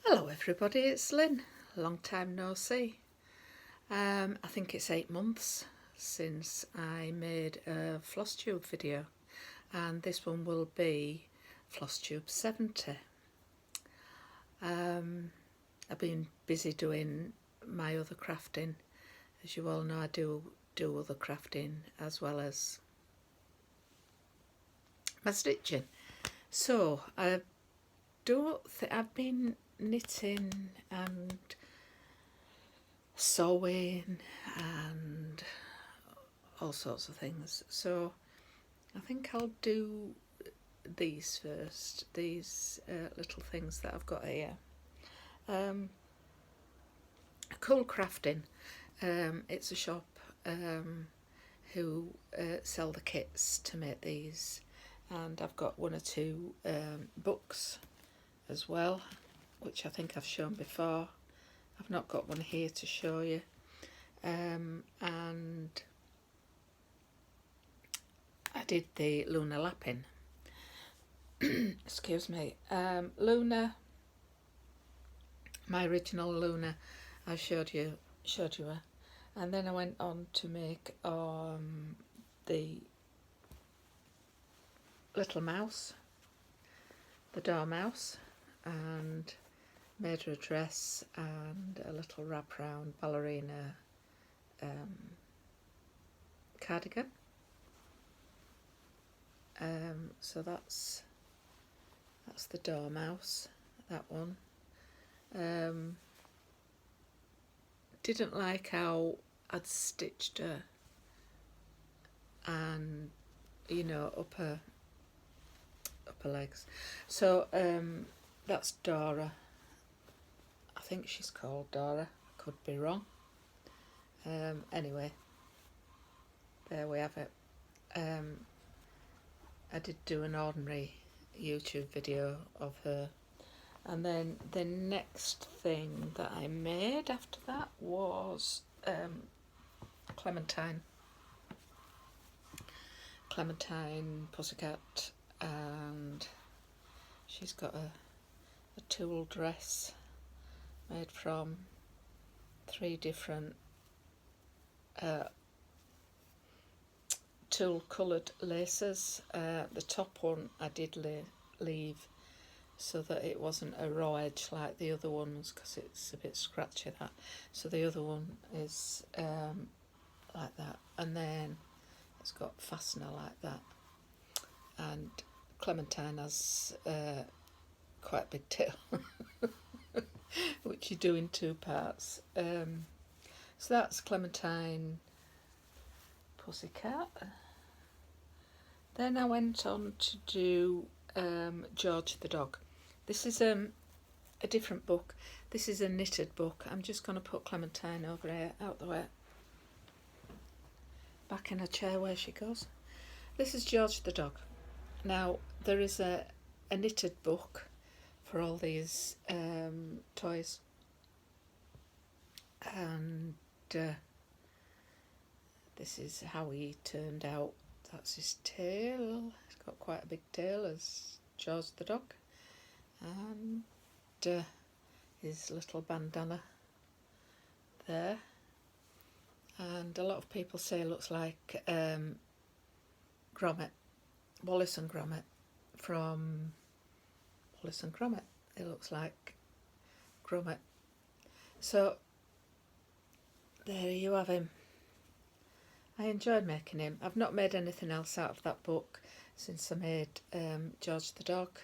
Hello everybody, it's Lynn. Long time no see. I think it's 8 months since I made a Flosstube video, and this one will be Flosstube 70. I've been busy doing my other crafting. As you all know, I do other crafting as well as my stitching. So I've been knitting and sewing and all sorts of things, so I think I'll do these first, these little things that I've got here. Cool Crafting, it's a shop who sell the kits to make these, and I've got one or two books as well, which I think I've shown before. I've not got one here to show you. And I did the Luna lapping. Excuse me. Luna, my original Luna, I showed you her. And then I went on to make the little mouse, the dormouse, and made her a dress and a little wraparound ballerina cardigan. So that's the dormouse, that one. Didn't like how I'd stitched her, and you know, up her legs. So that's Dora. I think she's called Dora, could be wrong. Anyway, there we have it. I did do an ordinary YouTube video of her, and then the next thing that I made after that was Clementine Pussycat, and she's got a tulle dress made from 3 different tulle coloured laces. The top one I did leave so that it wasn't a raw edge like the other ones, because it's a bit scratchy, that. So the other one is like that, and then it's got fastener like that. And Clementine has quite a big tail, which you do in 2 parts. So that's Clementine Pussycat. Then I went on to do George the dog. This is a different book. This is a knitted book. I'm just going to put Clementine over here, out the way, back in her chair where she goes. This is George the dog. Now there is a knitted book for all these toys, and this is how he turned out. That's his tail. He's got quite a big tail as George the dog, and his little bandana there. And a lot of people say it looks like Gromit, Wallace and Gromit, from Wallace and Gromit. It looks like Gromit. So there you have him. I enjoyed making him. I've not made anything else out of that book since I made George the dog.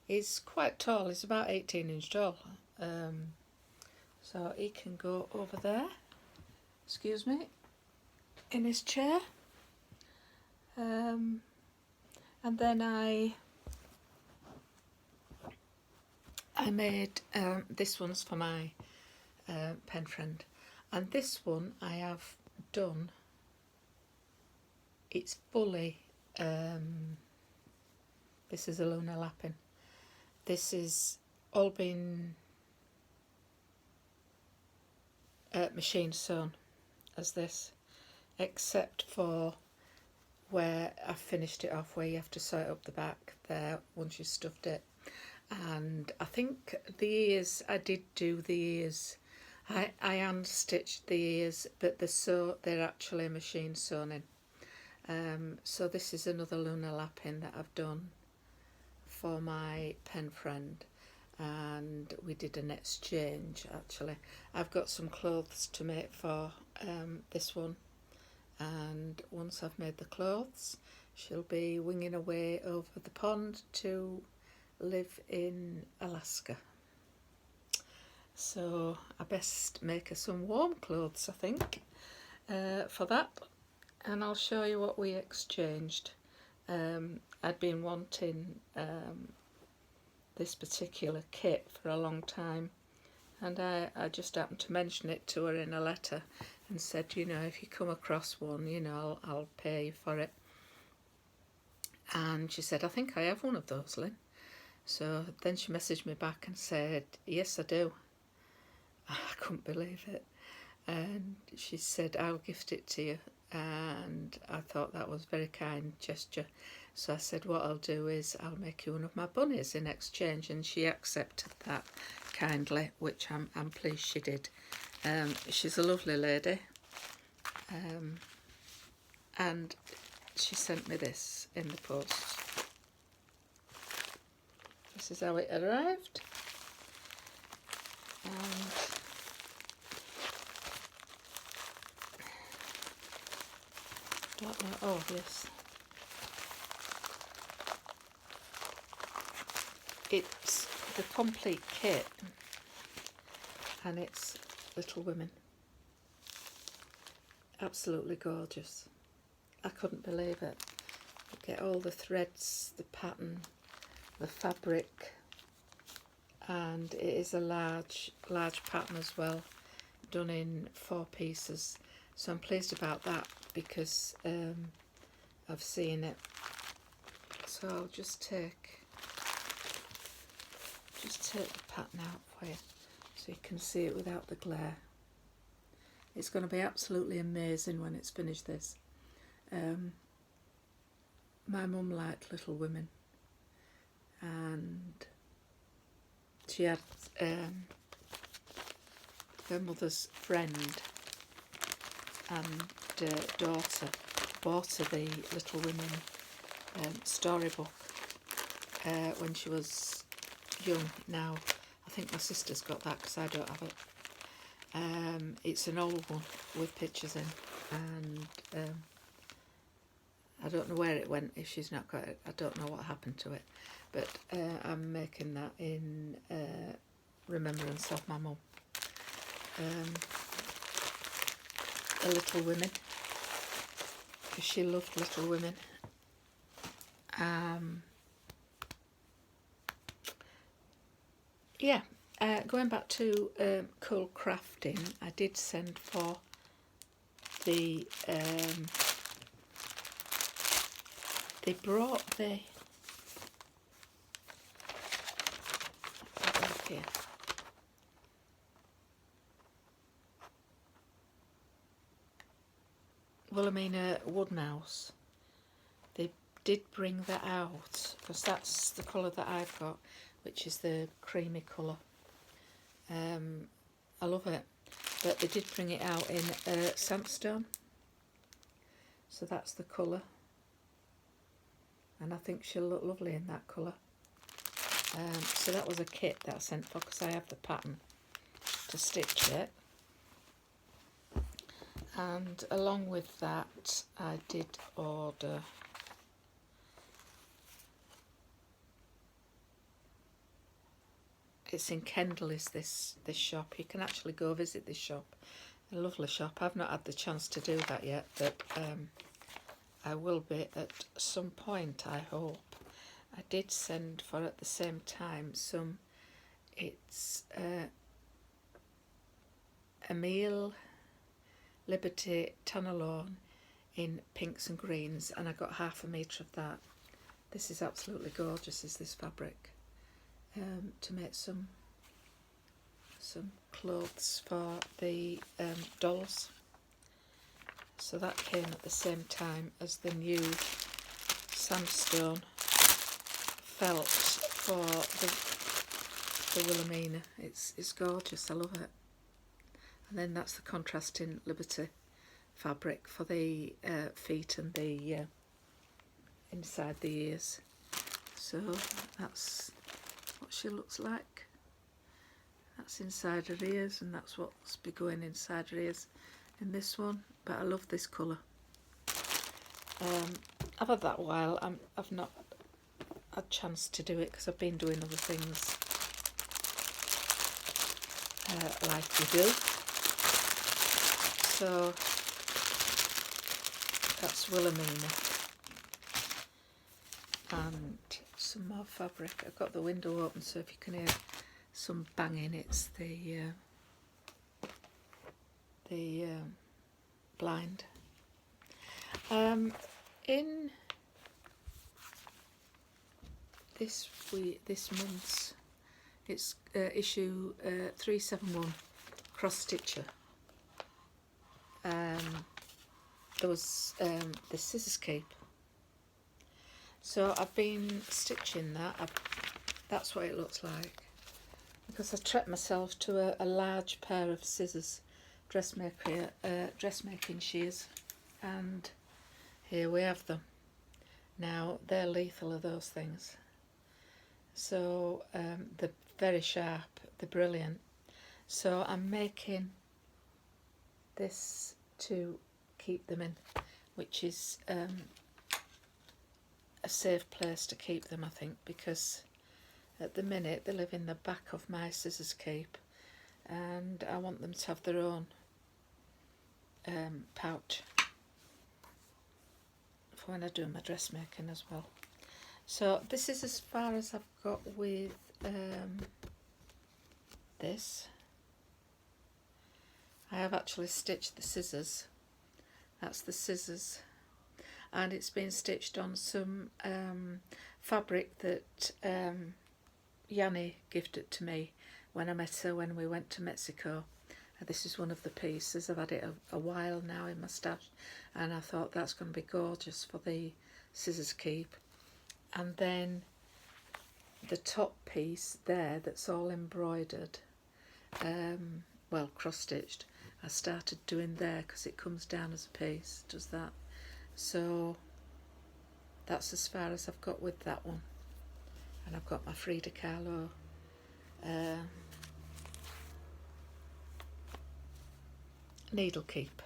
He's quite tall. He's about 18 inch tall. So he can go over there, excuse me, in his chair. And then I made this one's for my pen friend, and this one I have done. It's fully this is a Luna lapping. This is all been machine sewn as this, except for where I finished it off, where you have to sew it up the back there once you stuffed it. and I think the ears, I did do the ears. I hand stitched the ears, but they're actually machine sewn in. So this is another lunar lapping that I've done for my pen friend, and we did an exchange actually. I've got some clothes to make for this one, and once I've made the clothes, she'll be winging away over the pond to live in Alaska. So I best make her some warm clothes, I think, for that, and I'll show you what we exchanged. I'd been wanting this particular kit for a long time, and I just happened to mention it to her in a letter and said, you know, if you come across one, you know, I'll pay you for it. And she said, I think I have one of those, Lynn. So then she messaged me back and said, yes, I do. I couldn't believe it. And she said, I'll gift it to you. And I thought that was a very kind gesture. So I said, what I'll do is I'll make you one of my bunnies in exchange. And she accepted that kindly, which I'm pleased she did. She's a lovely lady. And she sent me this in the post. This is how it arrived. And don't know. Oh yes, it's the complete kit, and it's Little Women. Absolutely gorgeous. I couldn't believe it. You get all the threads, the pattern, the fabric, and it is a large pattern as well, done in 4 pieces. So I'm pleased about that because I've seen it. So I'll just take the pattern out for you so you can see it without the glare. It's going to be absolutely amazing when it's finished, this. My mum liked Little Women, and she had her mother's friend and daughter bought her the Little Women storybook when she was young. Now I think my sister's got that because I don't have it. It's an old one with pictures in, and I don't know where it went. If she's not got it, I don't know what happened to it, but I'm making that in remembrance of my mum. The Little Women, because she loved Little Women. Yeah, going back to cool crafting, I did send for the they brought the here. Wilhelmina Wooden House. They did bring that out because that's the colour that I've got, which is the creamy colour. I love it, but they did bring it out in sandstone, so that's the colour, and I think she'll look lovely in that colour. So that was a kit that I sent for because I have the pattern to stitch it, and along with that I did order it's in Kendal, is this shop. You can actually go visit this shop. A lovely shop. I've not had the chance to do that yet, but I will be at some point, I hope. I did send for at the same time some, it's Emile Liberty Tanalone in pinks and greens, and I got 1/2 metre of that. This is absolutely gorgeous, is this fabric. To make some clothes for the dolls. So that came at the same time as the new sandstone felt for the Wilhelmina. It's gorgeous, I love it. And then that's the contrasting Liberty fabric for the feet and the inside the ears. So that's what she looks like. That's inside her ears, and that's what's be going inside her ears in this one. But I love this colour. I've had that a while. I've not had a chance to do it because I've been doing other things like we do. So that's Wilhelmina. And some more fabric. I've got the window open, so if you can hear some banging, it's the blind. In this month's, it's issue 371 cross stitcher. There was the scissors cape. So I've been stitching that. That's what it looks like. Because I treated myself to a large pair of scissors, dressmaking shears, and here we have them. Now they're lethal, are those things. So they're very sharp, they're brilliant. So I'm making this to keep them in, which is a safe place to keep them, I think, because at the minute they live in the back of my scissors cape, and I want them to have their own pouch for when I do my dressmaking as well. So this is as far as I've got with this. I have actually stitched the scissors. That's the scissors, and it's been stitched on some fabric that Yanni gifted to me when I met her when we went to Mexico. This is one of the pieces. I've had it a while now in my stash, and I thought that's going to be gorgeous for the scissors keep. And then the top piece there that's all embroidered, well, cross-stitched, I started doing there because it comes down as a piece, does that. So that's as far as I've got with that one. And I've got my Frida Kahlo needle keep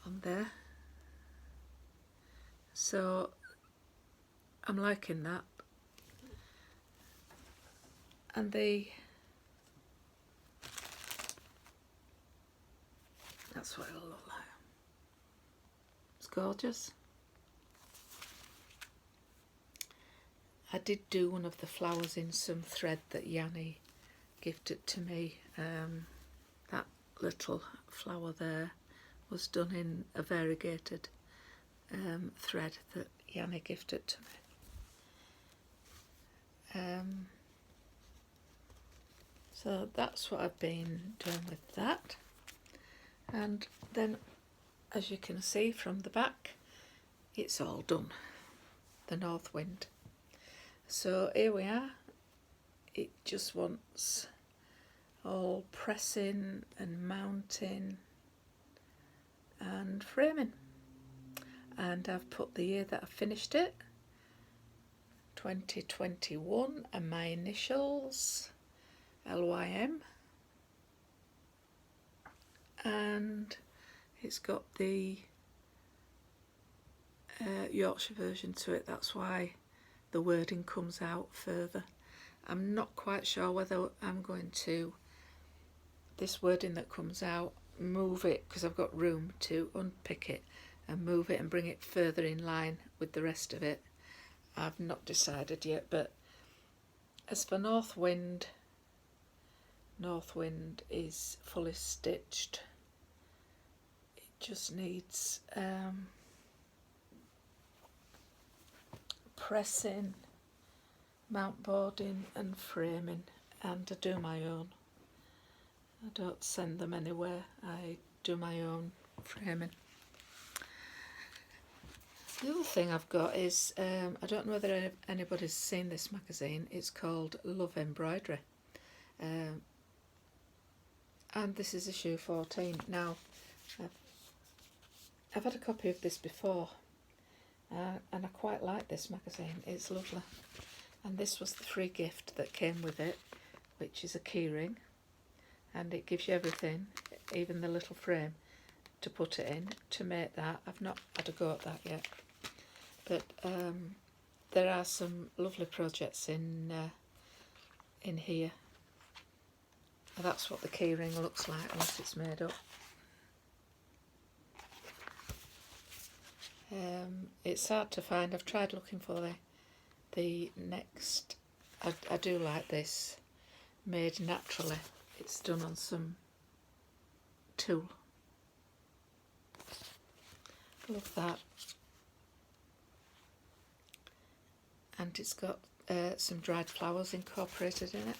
on there. So I'm liking that. And that's what it'll look like. It's gorgeous. I did do one of the flowers in some thread that Yanni gifted to me. That little flower there was done in a variegated thread that Yanni gifted to me. So that's what I've been doing with that. And then, as you can see from the back, it's all done, the north wind. So here we are. It just wants all pressing and mounting and framing. And I've put the year that I finished it, 2021, and my initials, LYM. And it's got the Yorkshire version to it. That's why the wording comes out further. I'm not quite sure whether I'm going to, this wording that comes out, move it, because I've got room to unpick it and move it and bring it further in line with the rest of it. I've not decided yet. But as for North Wind is fully stitched. It just needs pressing, mount boarding and framing, and I do my own. I don't send them anywhere, I do my own framing. The other thing I've got is, I don't know whether anybody's seen this magazine, it's called Love Embroidery. And this is issue 14. Now, I've had a copy of this before, and I quite like this magazine. It's lovely. And this was the free gift that came with it, which is a keyring, and it gives you everything, even the little frame to put it in to make that. I've not had a go at that yet, but there are some lovely projects in here. And that's what the keyring looks like once it's made up. It's hard to find. I've tried looking for the next. I do like this, made naturally. It's done on some tulle. Love that. And it's got some dried flowers incorporated in it.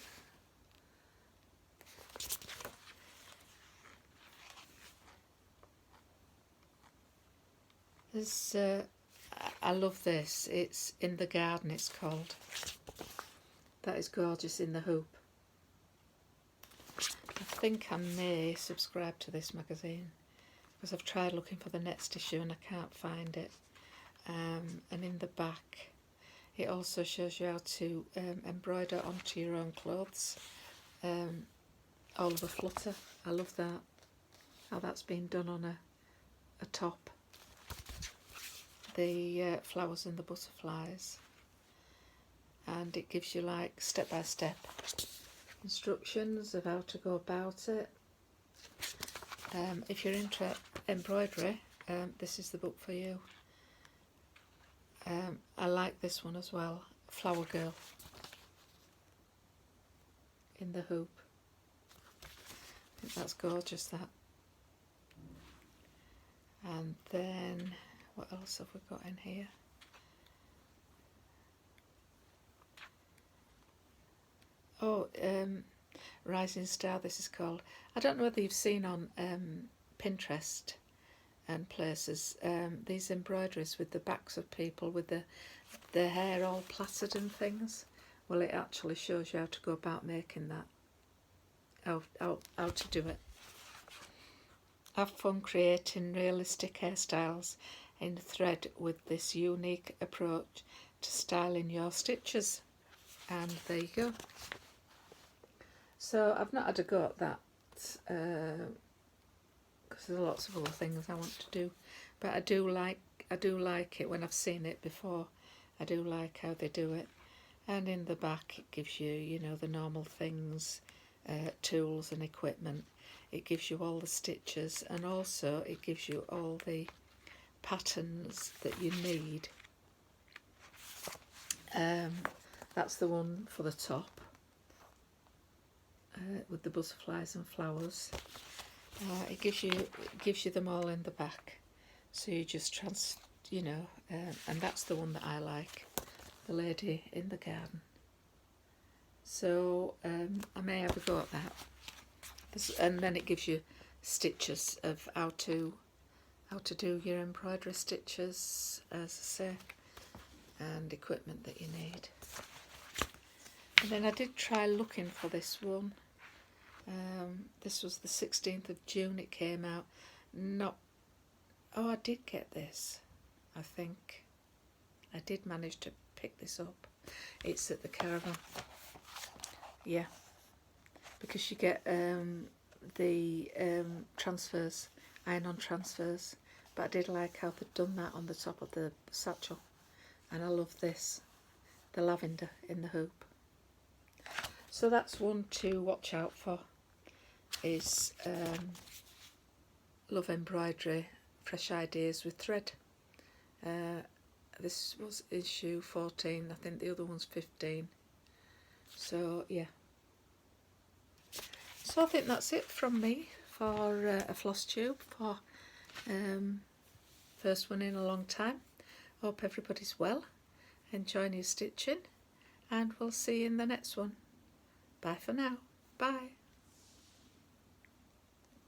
There's, I love this. It's In the Garden, it's called. That is gorgeous in the hoop. I think I may subscribe to this magazine because I've tried looking for the next issue and I can't find it. And in the back, it also shows you how to embroider onto your own clothes. All of a flutter. I love that. How that's been done on a top. The flowers and the butterflies, and it gives you like step-by-step instructions of how to go about it. If you're into embroidery, this is the book for you. I like this one as well, Flower Girl in the hoop. I think that's gorgeous, that. And then what else have we got in here? Oh, Rising Star, this is called. I don't know whether you've seen on Pinterest and places these embroideries with the backs of people with their hair all plaited and things. Well, it actually shows you how to go about making that, how to do it. Have fun creating realistic hairstyles in thread with this unique approach to styling your stitches. And there you go. So I've not had a go at that because there's lots of other things I want to do, but I do like it when I've seen it before. I do like how they do it. And in the back it gives you, you know, the normal things, tools and equipment. It gives you all the stitches, and also it gives you all the patterns that you need. That's the one for the top with the butterflies and flowers. It gives you them all in the back, so you just and that's the one that I like, the Lady in the Garden. So I may have a go at that. And then it gives you stitches of how to do your embroidery stitches, as I say, and equipment that you need. And then I did try looking for this one. This was the 16th of June it came out. I did get this, I think. I did manage to pick this up. It's at the Caravan. Yeah. Because you get the transfers, iron-on transfers. But I did like how they'd done that on the top of the satchel. And I love this, the lavender in the hoop. So that's one to watch out for, is love embroidery, fresh ideas with thread. This was issue 14, I think the other one's 15. So yeah. So I think that's it from me for a Flosstube, for first one in a long time. Hope everybody's well, enjoying your stitching, and we'll see you in the next one. Bye for now. Bye.